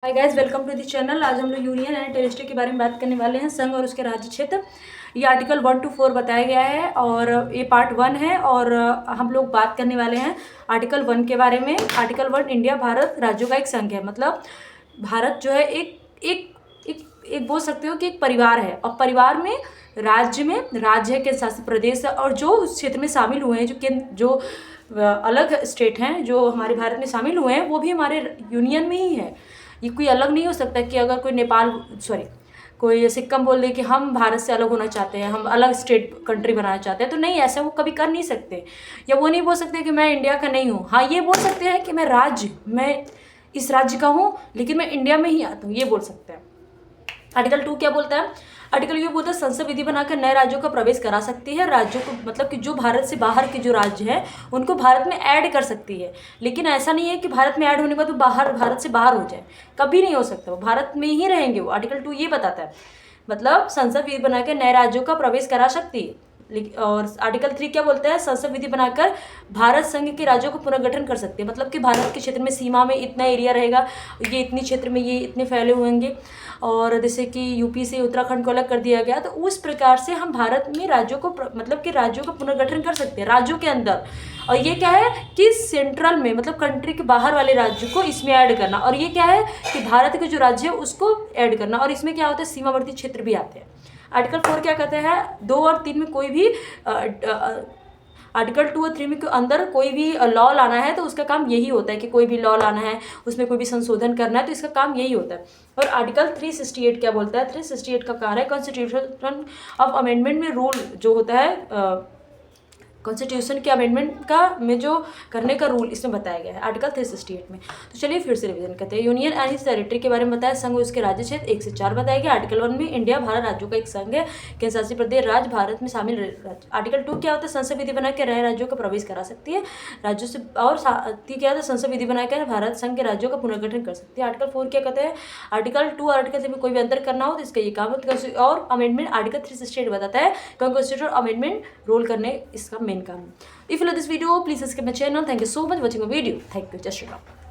Hi guys, welcome to the channel. आज हम लोग यूनियन एंड टेरिटरी के बारे में बात करने वाले हैं, संघ और उसके राज्य क्षेत्र। ये आर्टिकल 1 to 4 बताया गया है और ये पार्ट 1 है। और हम लोग बात करने वाले हैं आर्टिकल 1 के बारे में। आर्टिकल 1, इंडिया भारत राज्यों का एक संघ है। मतलब भारत जो है एक एक एक एक बोल सकते हो कि एक परिवार है, और परिवार में राज्य है, केंद्र शासित प्रदेश है, और जो उस क्षेत्र में शामिल हुए हैं, जो अलग स्टेट हैं जो हमारे भारत में शामिल हुए हैं, वो भी हमारे यूनियन में ही है। ये कोई अलग नहीं हो सकता कि अगर कोई सिक्किम बोल दे कि हम भारत से अलग होना चाहते हैं, हम अलग स्टेट कंट्री बनाना चाहते हैं, तो नहीं, ऐसा वो कभी कर नहीं सकते। या वो नहीं बोल सकते कि मैं इंडिया का नहीं हूँ। हाँ, ये बोल सकते हैं कि मैं इस राज्य का हूँ, लेकिन मैं इंडिया में ही आता हूँ, ये बोल सकते हैं। आर्टिकल 2 क्या बोलता है? आर्टिकल ये बोलता है संसद विधि बनाकर नए राज्यों का प्रवेश करा सकती है। राज्यों को मतलब कि जो भारत से बाहर के जो राज्य हैं उनको भारत में ऐड कर सकती है। लेकिन ऐसा नहीं है कि भारत में ऐड होने के बाद वो भारत से बाहर हो जाए, कभी नहीं हो सकता। वो भारत में ही रहेंगे। वो आर्टिकल 2 ये बताता है, मतलब संसद विधि बनाकर नए राज्यों का प्रवेश करा सकती है। और आर्टिकल 3 क्या बोलता है? संसद विधि बनाकर भारत संघ के राज्यों को पुनर्गठन कर सकते हैं। मतलब कि भारत के क्षेत्र में सीमा में इतना एरिया रहेगा, ये इतनी क्षेत्र में ये इतने फैले होंगे, और जैसे कि यूपी से उत्तराखंड को अलग कर दिया गया, तो उस प्रकार से हम भारत में राज्यों को मतलब कि राज्यों का पुनर्गठन कर सकते हैं राज्यों के अंदर। और ये क्या है कि सेंट्रल में, मतलब कंट्री के बाहर वाले राज्य को इसमें ऐड करना। और ये क्या है कि भारत के जो राज्य है उसको ऐड करना। और इसमें क्या होता है, सीमावर्ती क्षेत्र भी आते हैं। आर्टिकल 4 क्या कहते हैं? 2 और 3 में कोई भी आर्टिकल 2 और 3 में के अंदर कोई भी लॉ लाना है तो उसका काम यही होता है कि कोई भी लॉ लाना है, उसमें कोई भी संशोधन करना है, तो इसका काम यही होता है। और आर्टिकल 368 क्या बोलता है? 368 का कार्य है कॉन्स्टिट्यूशन ऑफ अमेंडमेंट में रूल जो होता है, कॉन्स्टिट्यूशन के अमेंडमेंट का में जो करने का रूल इसमें बताया गया है आर्टिकल 368 में। तो चलिए फिर से रिवीजन करते हैं। यूनियन एंड इस टेरिटरी के बारे में बताया, संघ उसके राज्य क्षेत्र 1 से 4 बताया गया। आर्टिकल 1 में इंडिया भारत राज्यों का एक संघ है, केंद्र शासित प्रदेश राज्य भारत में शामिल राज्य। आर्टिकल 2 क्या होता है? संसद विधि बनाकर नए राज्यों का प्रवेश करा सकती है राज्यों से। और क्या होता है? संसद विधि बनाकर भारत संघ के राज्यों का पुनर्गठन कर सकती है। आर्टिकल 4 क्या कहते हैं? आर्टिकल 2 और आर्टिकल 3 में कोई भी अंतर करना हो तो इसका ये काम है। और अमेंडमेंट आर्टिकल 368 बताता है कॉन्स्टिट्यूशन अमेंडमेंट रोल करने इसका मेन काम है। If you love this video, please subscribe my channel. Thank you so much for watching my video. Thank you. Jai Shri Ram.